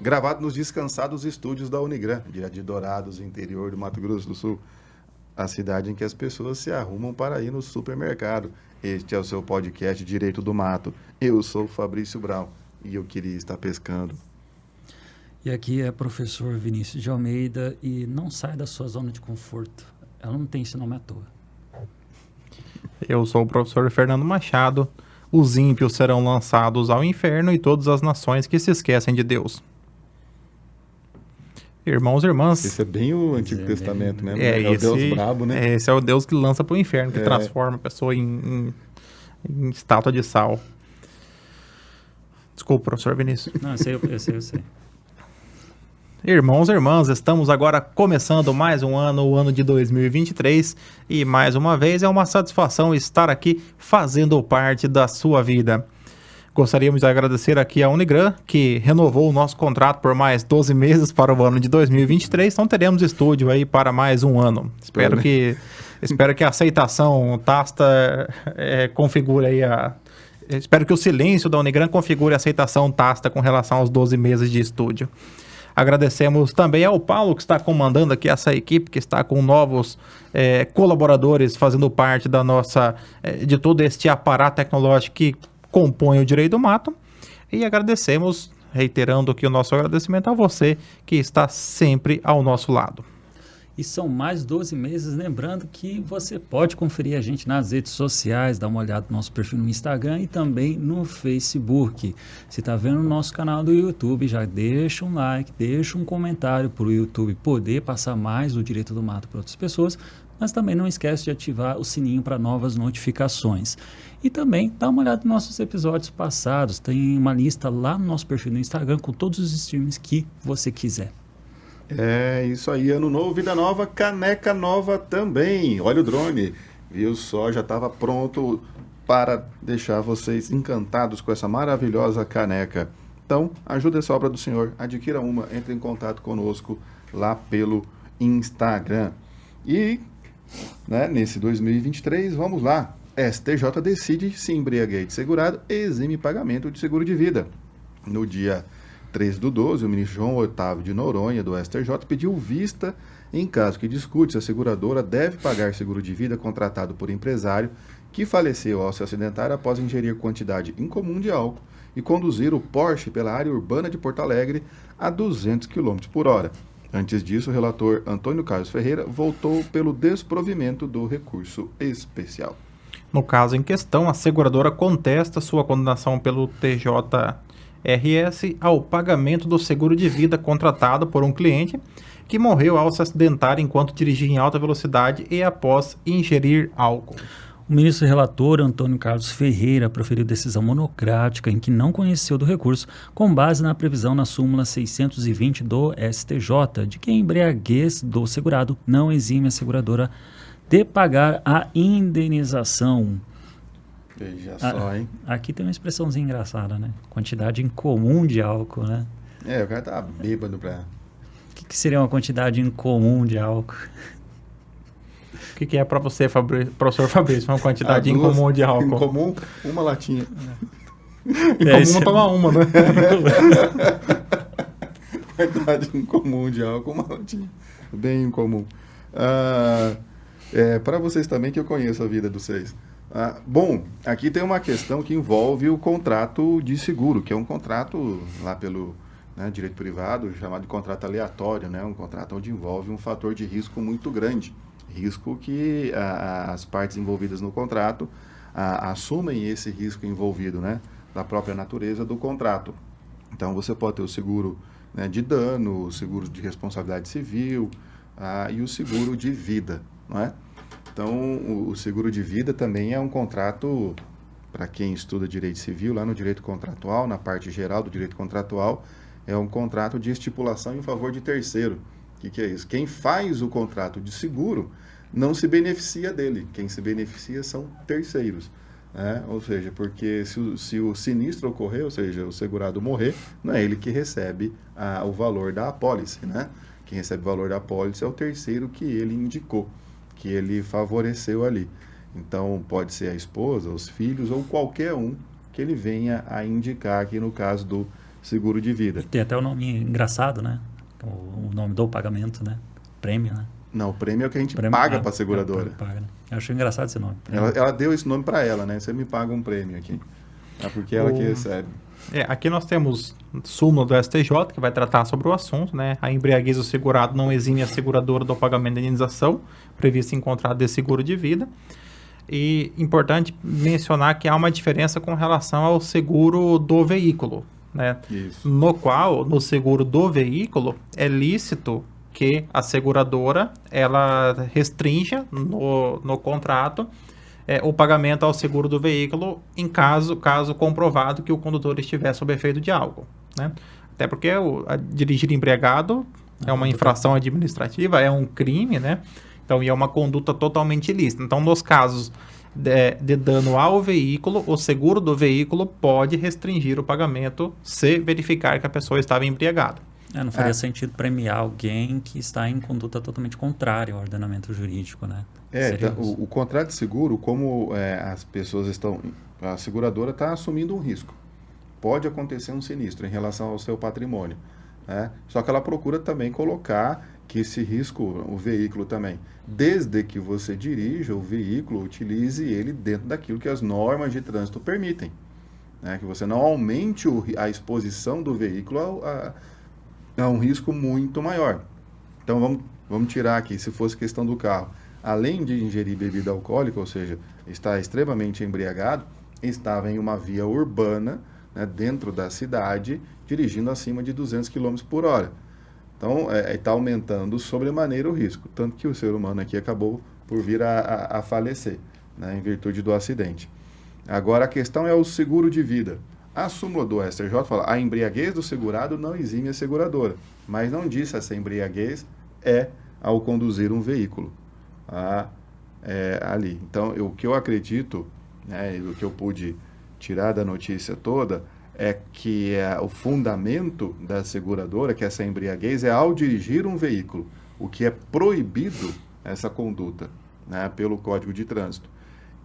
Gravado nos descansados estúdios da Unigran, de Dourados, interior do Mato Grosso do Sul. A cidade em que as pessoas se arrumam para ir no supermercado. Este é o seu podcast Direito do Mato. Eu sou o Fabrício Brown e eu queria estar pescando. E aqui é professor Vinícius de Almeida e não sai da sua zona de conforto. Ela não tem esse nome à toa. Eu sou o professor Fernando Machado. Os ímpios serão lançados ao inferno e todas as nações que se esquecem de Deus. Irmãos e irmãs... Esse é bem o Antigo Testamento, né? É o Deus brabo, né? Esse é o Deus que lança para o inferno, que transforma a pessoa em estátua de sal. Desculpa, professor Vinícius. Não, eu sei. Irmãos e irmãs, estamos agora começando mais um ano, o ano de 2023, e mais uma vez é uma satisfação estar aqui fazendo parte da sua vida. Gostaríamos de agradecer aqui a Unigran, que renovou o nosso contrato por mais 12 meses para o ano de 2023, então teremos estúdio aí para mais um ano. Espero que a aceitação tácita configure aí Espero que o silêncio da Unigran configure a aceitação tácita com relação aos 12 meses de estúdio. Agradecemos também ao Paulo, que está comandando aqui essa equipe, que está com novos colaboradores fazendo parte de todo este aparato tecnológico que compõe o Direito do Mato. E agradecemos, reiterando aqui o nosso agradecimento a você que está sempre ao nosso lado. E são mais 12 meses, lembrando que você pode conferir a gente nas redes sociais, dar uma olhada no nosso perfil no Instagram e também no Facebook. Se está vendo o nosso canal do YouTube, já deixa um like, deixa um comentário para o YouTube poder passar mais o Direito do Mato para outras pessoas, mas também não esquece de ativar o sininho para novas notificações. E também dá uma olhada nos nossos episódios passados, tem uma lista lá no nosso perfil no Instagram com todos os streams que você quiser. É isso aí, ano novo, vida nova, caneca nova também. Olha o drone, viu só, já estava pronto para deixar vocês encantados com essa maravilhosa caneca. Então, ajuda essa obra do Senhor, adquira uma, entre em contato conosco lá pelo Instagram. E, nesse 2023, vamos lá, STJ decide se embriaguez segurado exime pagamento de seguro de vida. No dia 13/12, o ministro João Otávio de Noronha, do STJ, pediu vista em caso que discute se a seguradora deve pagar seguro de vida contratado por empresário que faleceu ao se acidentar após ingerir quantidade incomum de álcool e conduzir o Porsche pela área urbana de Porto Alegre a 200 km por hora. Antes disso, o relator Antônio Carlos Ferreira votou pelo desprovimento do recurso especial. No caso em questão, a seguradora contesta sua condenação pelo TJRS ao pagamento do seguro de vida contratado por um cliente que morreu ao se acidentar enquanto dirigia em alta velocidade e após ingerir álcool. O ministro relator Antônio Carlos Ferreira proferiu decisão monocrática em que não conheceu do recurso, com base na previsão na súmula 620 do STJ, de que a embriaguez do segurado não exime a seguradora de pagar a indenização. Veja só, hein? Aqui tem uma expressãozinha engraçada, né? Quantidade incomum de álcool, né? O cara tá bêbado pra... O que seria uma quantidade incomum de álcool? O que é para você, professor Fabrício? Uma quantidade incomum de álcool? Incomum, uma latinha. Incomum tomar uma, né? Quantidade incomum de álcool, uma latinha. Bem incomum. Para vocês também, que eu conheço a vida dos seis. Bom, aqui tem uma questão que envolve o contrato de seguro, que é um contrato lá pelo direito privado, chamado de contrato aleatório, um contrato onde envolve um fator de risco muito grande. Risco que as partes envolvidas no contrato assumem esse risco envolvido, da própria natureza do contrato. Então, você pode ter o seguro de dano, o seguro de responsabilidade civil e o seguro de vida, não é? Então, o seguro de vida também é um contrato, para quem estuda direito civil, lá no direito contratual, na parte geral do direito contratual, é um contrato de estipulação em favor de terceiro. O que é isso? Quem faz o contrato de seguro não se beneficia dele. Quem se beneficia são terceiros. Ou seja, porque se o sinistro ocorrer, ou seja, o segurado morrer, não é ele que recebe o valor da apólice, Quem recebe o valor da apólice é o terceiro que ele indicou, que ele favoreceu ali. Então, pode ser a esposa, os filhos ou qualquer um que ele venha a indicar aqui no caso do seguro de vida. Tem até o nome engraçado, né? O nome do pagamento, né? Prêmio, né? Não, o prêmio é o que a gente Prêmio, paga para a seguradora. Paga, né? Eu achei engraçado esse nome. Ela deu esse nome para ela, né? Você me paga um prêmio aqui. É porque ela que recebe. Aqui nós temos súmula do STJ, que vai tratar sobre o assunto, né? A embriaguez do segurado não exime a seguradora do pagamento da indenização prevista em contrato de seguro de vida. E importante mencionar que há uma diferença com relação ao seguro do veículo, né? Isso. No qual, no seguro do veículo, é lícito que a seguradora ela restrinja no contrato o pagamento ao seguro do veículo em caso comprovado que o condutor estiver sob efeito de álcool, né? Até porque dirigir embriagado é uma infração administrativa, é um crime, né? Então, e é uma conduta totalmente ilícita. Então, nos casos de dano ao veículo, o seguro do veículo pode restringir o pagamento se verificar que a pessoa estava embriagada. Não faria sentido premiar alguém que está em conduta totalmente contrária ao ordenamento jurídico, né? Então, o contrato de seguro, como as pessoas estão... A seguradora está assumindo um risco. Pode acontecer um sinistro em relação ao seu patrimônio, né? Só que ela procura também colocar que esse risco, o veículo também, desde que você dirija o veículo, utilize ele dentro daquilo que as normas de trânsito permitem, né? Que você não aumente a exposição do veículo a um risco muito maior. Então, vamos tirar aqui, se fosse questão do carro, além de ingerir bebida alcoólica, ou seja, está extremamente embriagado, estava em uma via urbana, né, dentro da cidade, dirigindo acima de 200 km por hora. Então, está aumentando sobremaneira o risco, tanto que o ser humano aqui acabou por vir a falecer, né, em virtude do acidente. Agora, a questão é o seguro de vida. A súmula do STJ fala, a embriaguez do segurado não exime a seguradora, mas não diz se essa embriaguez é ao conduzir um veículo ali. Então, o que eu acredito, né, o que eu pude tirar da notícia toda, é que o fundamento da seguradora, que essa embriaguez, é ao dirigir um veículo, o que é proibido essa conduta, né, pelo Código de Trânsito.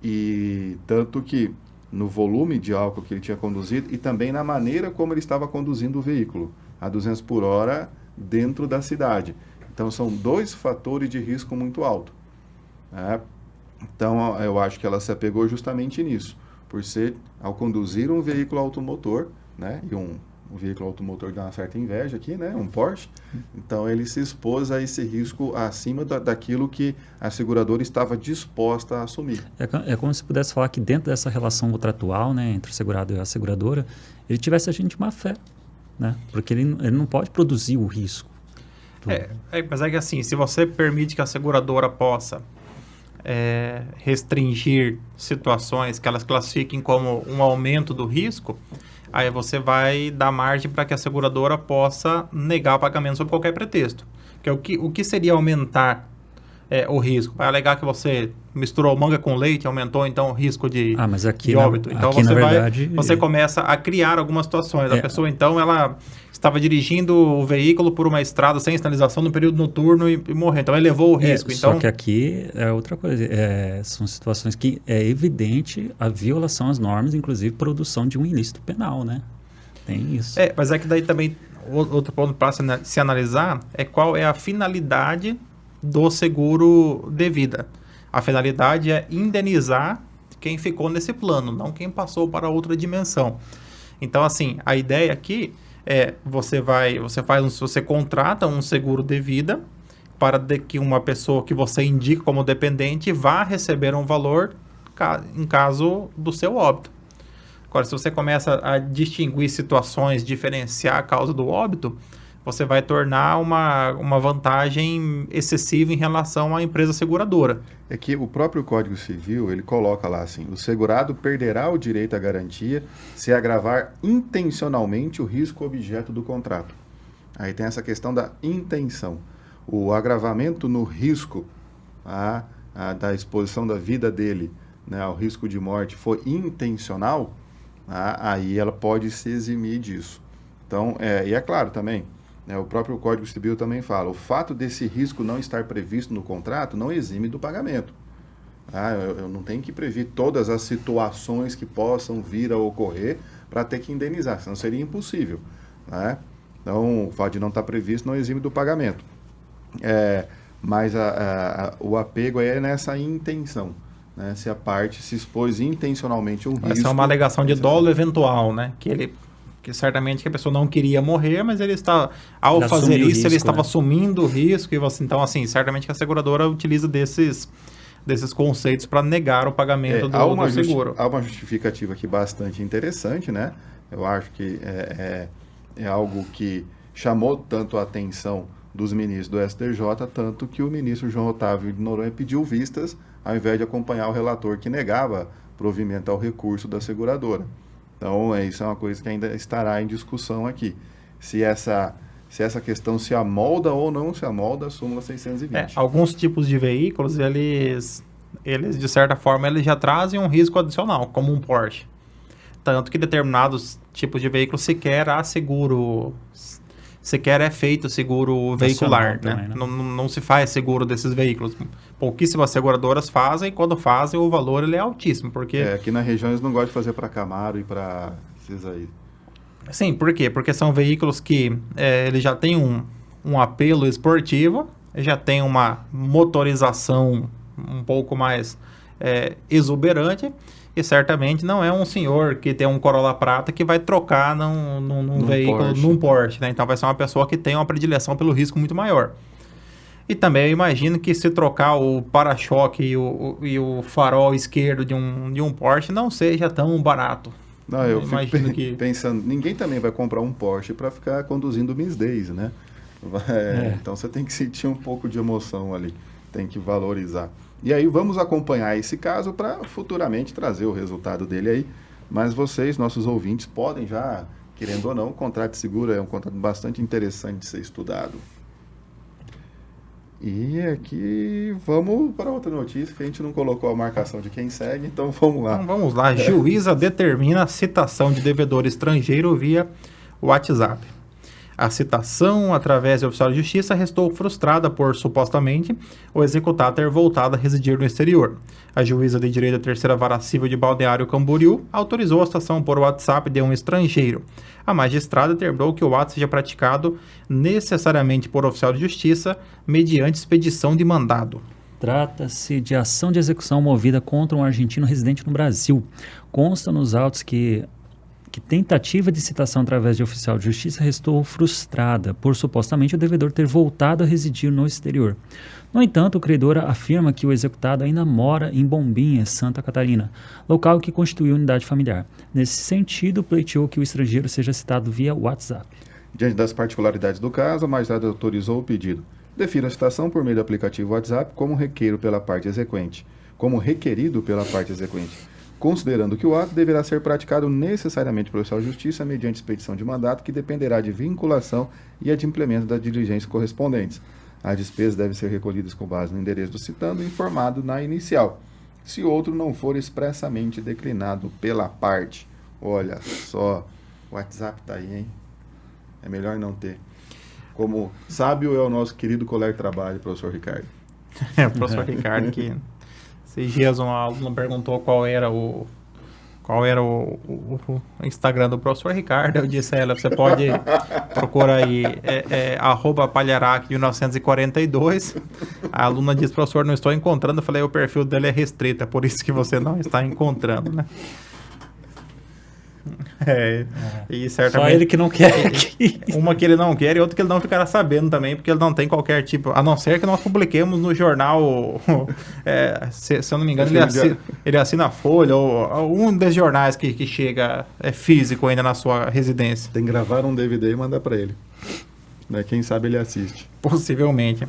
E tanto que no volume de álcool que ele tinha conduzido e também na maneira como ele estava conduzindo o veículo, a 200 por hora dentro da cidade. Então, são dois fatores de risco muito alto, né? Então, eu acho que ela se apegou justamente nisso, por ser, ao conduzir um veículo automotor, né? E um veículo automotor dá uma certa inveja aqui, né? Um Porsche. Então, ele se expôs a esse risco acima daquilo que a seguradora estava disposta a assumir. É como se pudesse falar que dentro dessa relação contratual, né, entre o segurado e a seguradora, ele tivesse agente de má fé, né? Porque ele não pode produzir o risco. Mas é que assim, se você permite que a seguradora possa restringir situações que elas classifiquem como um aumento do risco, aí você vai dar margem para que a seguradora possa negar o pagamento sob qualquer pretexto. Que o que seria aumentar o risco? Vai alegar que você misturou manga com leite, aumentou então o risco de óbito. Então você começa a criar algumas situações. A pessoa então ela estava dirigindo o veículo por uma estrada sem sinalização no período noturno e morreu. Então elevou o risco. Só que aqui é outra coisa. São situações que é evidente a violação às normas, inclusive produção de um ilícito penal, né? Tem isso. Mas é que daí também outro ponto para se analisar é qual é a finalidade do seguro de vida. A finalidade é indenizar quem ficou nesse plano, não quem passou para outra dimensão. Então, assim, a ideia aqui você contrata um seguro de vida para que uma pessoa que você indica como dependente vá receber um valor em caso do seu óbito. Agora, se você começa a distinguir situações, diferenciar a causa do óbito, você vai tornar uma vantagem excessiva em relação à empresa seguradora. É que o próprio Código Civil, ele coloca lá assim, o segurado perderá o direito à garantia se agravar intencionalmente o risco objeto do contrato. Aí tem essa questão da intenção. O agravamento no risco da exposição da vida dele, né, ao risco de morte foi intencional, aí ela pode se eximir disso. Então, e é claro também, o próprio Código Civil também fala, o fato desse risco não estar previsto no contrato não exime do pagamento. Eu não tenho que prever todas as situações que possam vir a ocorrer para ter que indenizar, senão seria impossível. né? Então, o fato de não estar previsto não exime do pagamento. Mas o apego aí é nessa intenção, né? Se a parte se expôs intencionalmente um risco... Essa é uma alegação de dolo eventual, né? Que certamente que a pessoa não queria morrer, mas ele está, ao Ele fazer assumiu o isso, ele risco, estava né? assumindo o risco. Então, assim, certamente que a seguradora utiliza desses conceitos para negar o pagamento do seguro. Há uma justificativa aqui bastante interessante, né? Eu acho que é algo que chamou tanto a atenção dos ministros do STJ, tanto que o ministro João Otávio de Noronha pediu vistas, ao invés de acompanhar o relator que negava provimento ao recurso da seguradora. Então, isso é uma coisa que ainda estará em discussão aqui. Se essa questão se amolda ou não se amolda a súmula 620. Alguns tipos de veículos, eles de certa forma, eles já trazem um risco adicional, como um Porsche. Tanto que determinados tipos de veículos sequer há seguro, sequer é feito seguro veicular, também, né? Não se faz seguro desses veículos. Pouquíssimas seguradoras fazem, e quando fazem, o valor ele é altíssimo, porque... Aqui na região eles não gostam de fazer para Camaro e para esses aí. Sim, por quê? Porque são veículos que eles já têm um apelo esportivo, já tem uma motorização um pouco mais exuberante, e certamente não é um senhor que tem um Corolla prata que vai trocar num veículo, Porsche. num Porsche, né? Então vai ser uma pessoa que tem uma predileção pelo risco muito maior. E também eu imagino que se trocar o para-choque e o farol esquerdo de um Porsche não seja tão barato. Não, eu fico pensando, ninguém também vai comprar um Porsche para ficar conduzindo Miss Daisy, né? Então você tem que sentir um pouco de emoção ali, tem que valorizar. E aí vamos acompanhar esse caso para futuramente trazer o resultado dele aí. Mas vocês, nossos ouvintes, podem já, querendo ou não, o contrato de seguro é um contrato bastante interessante de ser estudado. E aqui vamos para outra notícia, que a gente não colocou a marcação de quem segue, então vamos lá. Então vamos lá, juíza determina a citação de devedor estrangeiro via WhatsApp. A citação, através de oficial de justiça, restou frustrada por, supostamente, o executado ter voltado a residir no exterior. A juíza de direito da Terceira Vara Civil de Balneário Camboriú autorizou a citação por WhatsApp de um estrangeiro. A magistrada determinou que o ato seja praticado necessariamente por oficial de justiça mediante expedição de mandado. Trata-se de ação de execução movida contra um argentino residente no Brasil. Consta nos autos que tentativa de citação através de oficial de justiça restou frustrada por supostamente o devedor ter voltado a residir no exterior. No entanto, o credor afirma que o executado ainda mora em Bombinhas, Santa Catarina, local que constitui unidade familiar. Nesse sentido, pleiteou que o estrangeiro seja citado via WhatsApp. Diante das particularidades do caso, a magistrada autorizou o pedido. Defina a citação por meio do aplicativo WhatsApp como requerido pela parte exequente, considerando que o ato deverá ser praticado necessariamente pelo oficial de justiça mediante expedição de mandato que dependerá de vinculação e adimplemento das diligências correspondentes. As despesas devem ser recolhidas com base no endereço do citando informado na inicial, se outro não for expressamente declinado pela parte. Olha só, o WhatsApp tá aí, hein? É melhor não ter. Como sábio é o nosso querido colega de trabalho, professor Ricardo. O professor Ricardo que... Esses dias um aluno perguntou qual era o Instagram do professor Ricardo. Eu disse a ela, você pode procurar aí, @palharac1942. A aluna disse, professor, não estou encontrando. Eu falei, o perfil dele é restrito, é por isso que você não está encontrando, né? E certamente... Só ele que não quer. Uma que ele não quer e outra que ele não ficará sabendo também, porque ele não tem qualquer tipo... A não ser que nós publiquemos no jornal... se eu não me engano, ele assina a Folha ou um desses jornais que chega físico ainda na sua residência. Tem que gravar um DVD e mandar para ele. Né? Quem sabe ele assiste. Possivelmente.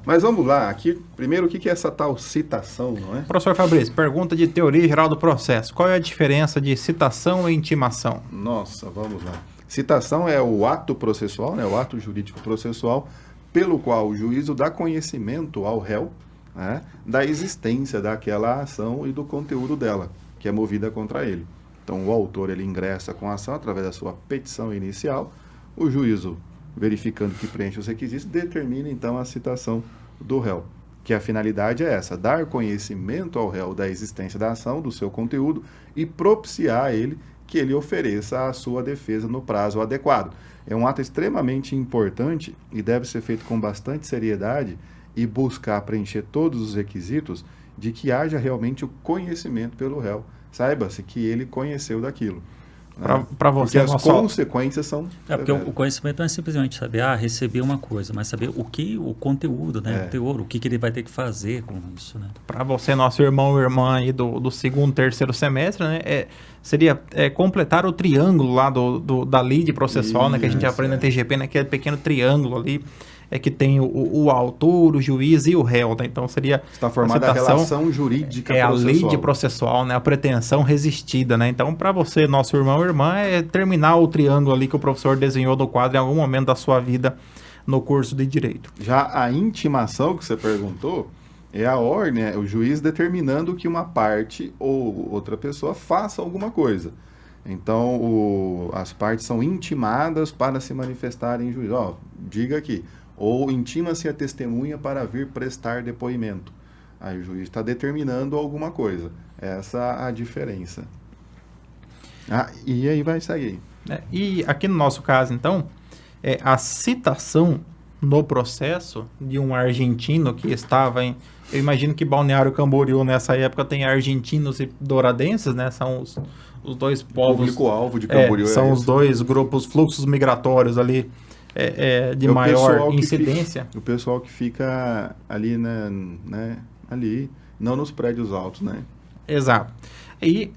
Mas vamos lá, aqui, primeiro, o que é essa tal citação, não é? Professor Fabrício, pergunta de teoria geral do processo. Qual é a diferença de citação e intimação? Nossa, vamos lá. Citação é o ato processual, né, o ato jurídico processual, pelo qual o juízo dá conhecimento ao réu, né, da existência daquela ação e do conteúdo dela, que é movida contra ele. Então, o autor ele ingressa com a ação através da sua petição inicial, o juízo, verificando que preenche os requisitos, determina então a citação do réu, que a finalidade é essa, dar conhecimento ao réu da existência da ação, do seu conteúdo e propiciar a ele que ele ofereça a sua defesa no prazo adequado. É um ato extremamente importante e deve ser feito com bastante seriedade e buscar preencher todos os requisitos de que haja realmente o conhecimento pelo réu. Saiba-se que ele conheceu daquilo. Para você, porque as consequências são... Porque o conhecimento não é simplesmente saber, receber uma coisa, mas saber o conteúdo, né? O teor, o que ele vai ter que fazer com isso, né? Para você, nosso irmão ou irmã aí do segundo, terceiro semestre, né? Seria completar o triângulo lá da lide processual, né? Que a gente aprende na TGP, né? Aquele pequeno triângulo ali, que tem o autor, o juiz e o réu, né? Então seria... Está formada a relação jurídica processual. A lide processual, né? A pretensão resistida, né? Então, para você, nosso irmão ou irmã, terminar o triângulo ali que o professor desenhou no quadro em algum momento da sua vida no curso de Direito. Já a intimação que você perguntou é a ordem, o juiz determinando que uma parte ou outra pessoa faça alguma coisa. Então, as partes são intimadas para se manifestarem em juízo. Diga aqui. Ou intima-se a testemunha para vir prestar depoimento. Aí o juiz está determinando alguma coisa. Essa a diferença. E aí vai sair. E aqui no nosso caso, então, a citação no processo de um argentino que estava em... Eu imagino que Balneário Camboriú, nessa época, tem argentinos e douradenses, né? São os dois povos... O público-alvo de Camboriú são os dois grupos, fluxos migratórios ali, de maior incidência. O pessoal que fica ali, né, ali, não nos prédios altos, né? Exato. E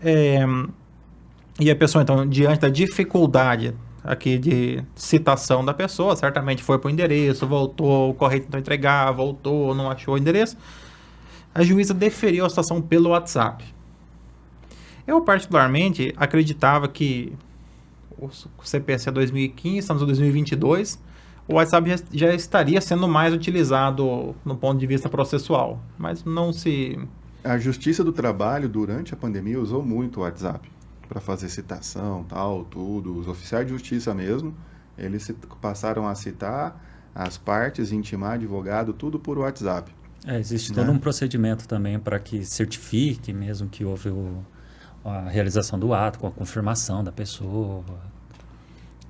a pessoa, então, diante da dificuldade aqui de citação da pessoa, certamente foi para o endereço, voltou, o correio tentou entregar, voltou, não achou o endereço, a juíza deferiu a citação pelo WhatsApp. Eu, particularmente, acreditava que o CPC é 2015, estamos em 2022, o WhatsApp já estaria sendo mais utilizado no ponto de vista processual, mas não se... A Justiça do Trabalho, durante a pandemia, usou muito o WhatsApp para fazer citação, tudo. Os oficiais de justiça mesmo, eles passaram a citar as partes, intimar advogado, tudo por WhatsApp. Existe todo um procedimento também para que certifique mesmo que houve a realização do ato, com a confirmação da pessoa.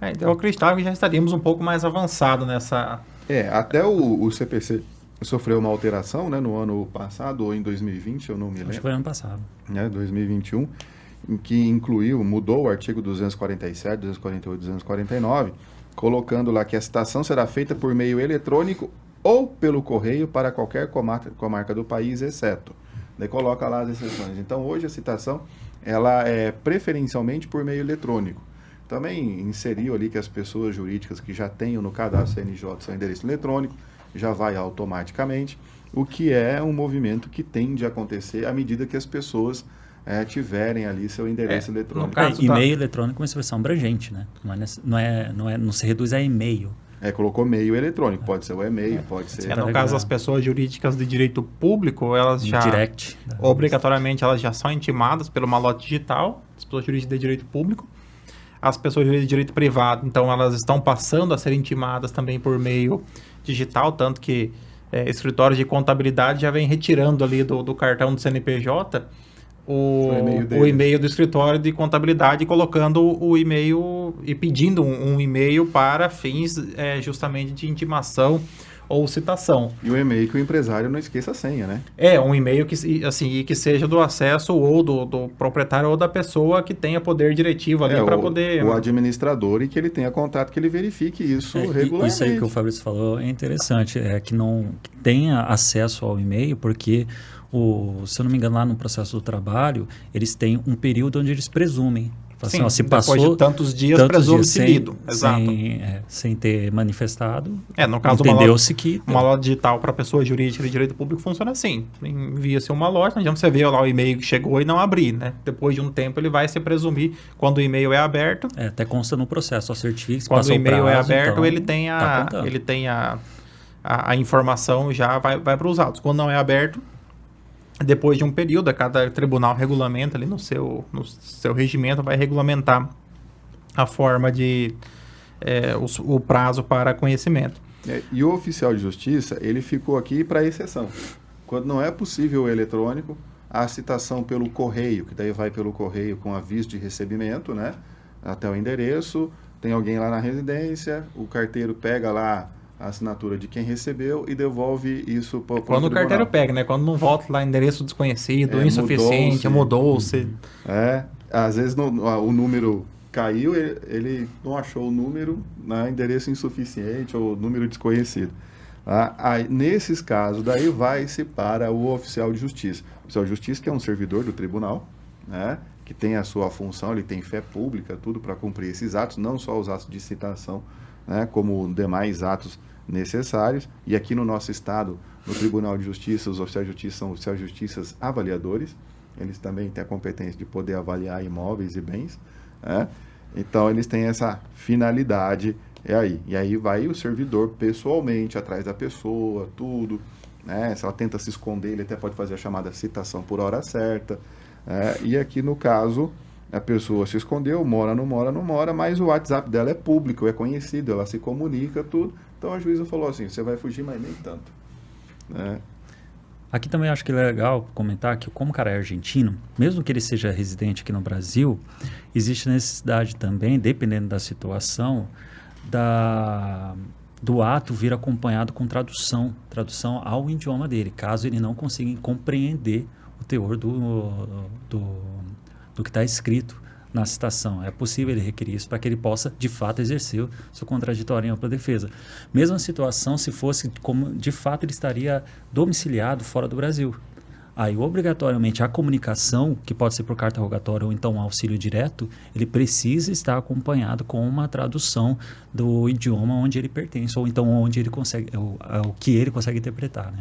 Então eu acreditava que já estaríamos um pouco mais avançado nessa... Até o CPC sofreu uma alteração, né, no ano passado, ou em 2020, eu não me lembro. Acho que foi ano passado. 2021, em que mudou o artigo 247, 248, 249, colocando lá que a citação será feita por meio eletrônico ou pelo correio para qualquer comarca do país, exceto. Daí coloca lá as exceções. Então, hoje a citação ela é preferencialmente por meio eletrônico. Também inseriu ali que as pessoas jurídicas que já tenham no cadastro CNJ seu endereço eletrônico, já vai automaticamente, o que é um movimento que tende a acontecer à medida que as pessoas tiverem ali seu endereço eletrônico. E-mail eletrônico é uma expressão abrangente, né? Não se reduz a e-mail. Colocou meio eletrônico, pode ser o e-mail, pode ser... no caso, as pessoas jurídicas de direito público, elas já... Direct. Obrigatoriamente, elas já são intimadas pelo malote digital, as pessoas jurídicas de direito público. As pessoas jurídicas de direito privado, então, elas estão passando a ser intimadas também por meio digital, tanto que escritórios de contabilidade já vem retirando ali do cartão do CNPJ o e-mail do escritório de contabilidade e colocando o e-mail e pedindo um e-mail para fins justamente de intimação ou citação. E o e-mail que o empresário não esqueça a senha, né? Um e-mail que seja do acesso ou do proprietário ou da pessoa que tenha poder diretivo ali para poder... O administrador e que ele tenha contato, que ele verifique isso regularmente. Isso aí que o Fabrício falou é interessante, que tenha acesso ao e-mail, porque... se eu não me engano, lá no processo do trabalho, eles têm um período onde eles presumem. Sim, assim, se passou depois de tantos dias, presume-se lido. Exato. Sem ter manifestado, no caso entendeu-se que... Uma malote digital para pessoa jurídica de direito público funciona assim. Envia-se uma malote, não adianta você ver lá o e-mail que chegou e não abrir, né? Depois de um tempo ele vai se presumir quando o e-mail é aberto. Até consta no processo, só certifica. Quando o e-mail é aberto, então, ele tem a informação já vai para os autos. Quando não é aberto, depois de um período, cada tribunal regulamenta ali no seu regimento, vai regulamentar a forma o prazo para conhecimento. E o oficial de justiça, ele ficou aqui para exceção. Quando não é possível o eletrônico, a citação pelo correio, que daí vai pelo correio com aviso de recebimento, né? Até o endereço, tem alguém lá na residência, o carteiro pega lá a assinatura de quem recebeu e devolve isso para o tribunal. Quando o carteiro pega, né? Quando não volta lá endereço desconhecido, insuficiente, mudou-se. Às vezes o número caiu, ele não achou o número, né, endereço insuficiente ou número desconhecido. Aí, nesses casos, daí vai-se para o oficial de justiça. O oficial de justiça que é um servidor do tribunal, né, que tem a sua função, ele tem fé pública, tudo para cumprir esses atos, não só os atos de citação, né, como demais atos necessários. E aqui no nosso estado, no Tribunal de Justiça, os oficiais de justiça são oficiais de justiça avaliadores. Eles também têm a competência de poder avaliar imóveis e bens, né? Então, eles têm essa finalidade. E aí vai o servidor pessoalmente atrás da pessoa, tudo, né? Se ela tenta se esconder, ele até pode fazer a chamada citação por hora certa. E aqui no caso, a pessoa se escondeu, mora, não mora, mas o WhatsApp dela é público, é conhecido, ela se comunica, tudo. Então a juíza falou assim, você vai fugir, mas nem tanto, né? Aqui também acho que é legal comentar que, como o cara é argentino, mesmo que ele seja residente aqui no Brasil, existe necessidade também, dependendo da situação, do ato vir acompanhado com tradução ao idioma dele, caso ele não consiga compreender o teor do que está escrito na citação. É possível ele requerer isso para que ele possa, de fato, exercer o seu contraditório em ampla defesa. Mesma situação se fosse como, de fato, ele estaria domiciliado fora do Brasil. Aí, obrigatoriamente, a comunicação, que pode ser por carta rogatória ou então um auxílio direto, ele precisa estar acompanhado com uma tradução do idioma onde ele pertence, ou então onde ele consegue, o que ele consegue interpretar, né?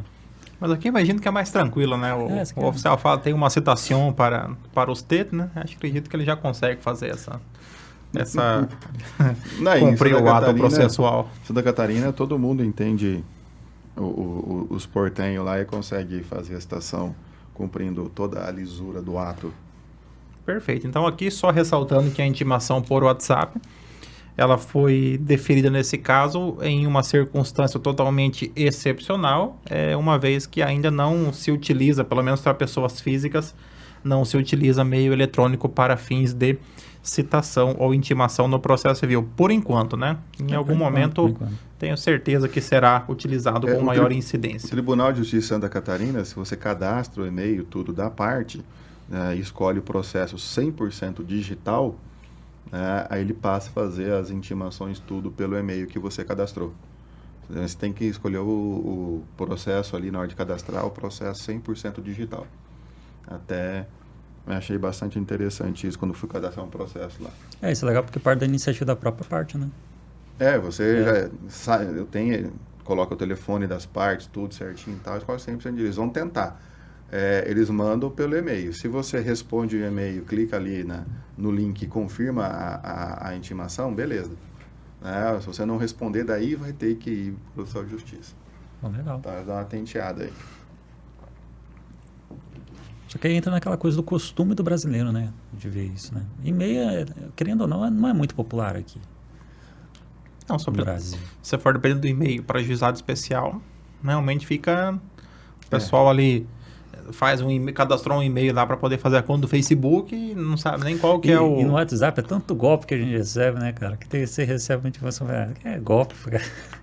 Mas aqui imagino que é mais tranquilo, né? O oficial fala tem uma citação para os tetos, né? Acredito que ele já consegue fazer essa cumprir o ato processual. Santa Catarina, todo mundo entende os portenhos lá e consegue fazer a citação cumprindo toda a lisura do ato. Perfeito. Então aqui só ressaltando que a intimação por WhatsApp, ela foi deferida nesse caso em uma circunstância totalmente excepcional, uma vez que ainda não se utiliza, pelo menos para pessoas físicas, não se utiliza meio eletrônico para fins de citação ou intimação no processo civil. Por enquanto, né? Em algum momento, tenho certeza que será utilizado com maior incidência. O Tribunal de Justiça de Santa Catarina, se você cadastra o e-mail, tudo da parte, escolhe o processo 100% digital, aí ele passa a fazer as intimações tudo pelo e-mail que você cadastrou. Você tem que escolher o processo ali na hora de cadastrar, o processo 100% digital. Até achei bastante interessante isso quando fui cadastrar um processo lá. Isso é legal porque parte da iniciativa da própria parte, né? Você já coloca o telefone das partes, tudo certinho e tal, escolhe 100% eles vão tentar. Eles mandam pelo e-mail. Se você responde o e-mail, clica ali no link e confirma a intimação, beleza. Se você não responder, daí vai ter que ir para o oficial de justiça. Legal. Tá, dá uma tenteada aí. Só que aí entra naquela coisa do costume do brasileiro, né? De ver isso, né? E-mail, querendo ou não é muito popular aqui. Não, só no Brasil. Se for dependendo do e-mail para juizado especial, realmente fica... O pessoal ali faz cadastrou um e-mail lá para poder fazer a conta do Facebook e não sabe nem qual que é o... E no WhatsApp é tanto golpe que a gente recebe, né, cara? Que você recebe uma informação, é golpe,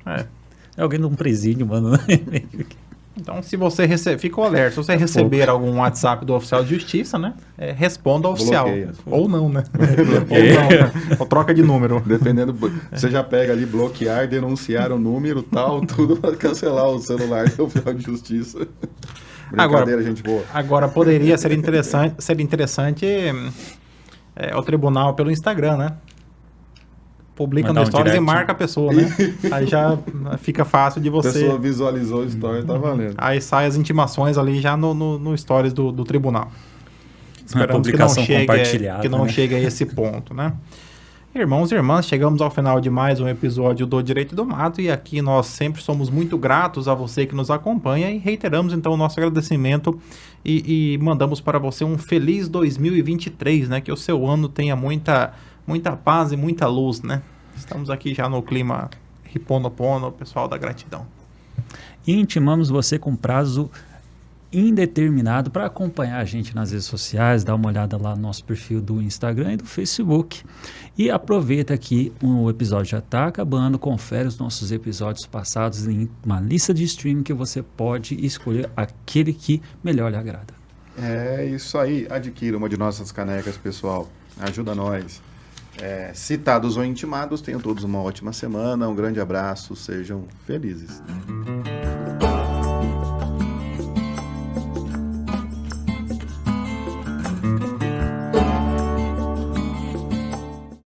cara. É alguém de um presídio mandando e-mail aqui. Então, se você ficou alerta, se você receber algum WhatsApp do oficial de justiça, né? Responda ao oficial. Bloqueia. Ou não, né? Ou não, né? Ou troca de número. Dependendo, você já pega ali, bloquear, denunciar o número, tal, tudo para cancelar o celular do oficial de justiça. Brincadeira, gente boa. Agora, poderia ser interessante o tribunal pelo Instagram, né? Publica no stories e marca a pessoa, né? Aí já fica fácil de você... A pessoa visualizou o story, tá valendo. Aí sai as intimações ali já no stories do tribunal. Esperamos que não chegue a esse ponto, né? Irmãos e irmãs, chegamos ao final de mais um episódio do Direito do Mato e aqui nós sempre somos muito gratos a você que nos acompanha e reiteramos então o nosso agradecimento e mandamos para você um feliz 2023, né? Que o seu ano tenha muita paz e muita luz, né? Estamos aqui já no clima Riponopono, pessoal da gratidão. E intimamos você com prazo indeterminado para acompanhar a gente nas redes sociais, dá uma olhada lá no nosso perfil do Instagram e do Facebook. E aproveita que o episódio já está acabando, confere os nossos episódios passados em uma lista de streaming que você pode escolher aquele que melhor lhe agrada. É isso aí, adquira uma de nossas canecas, pessoal, ajuda nós. Citados ou intimados, tenham todos uma ótima semana, um grande abraço, sejam felizes.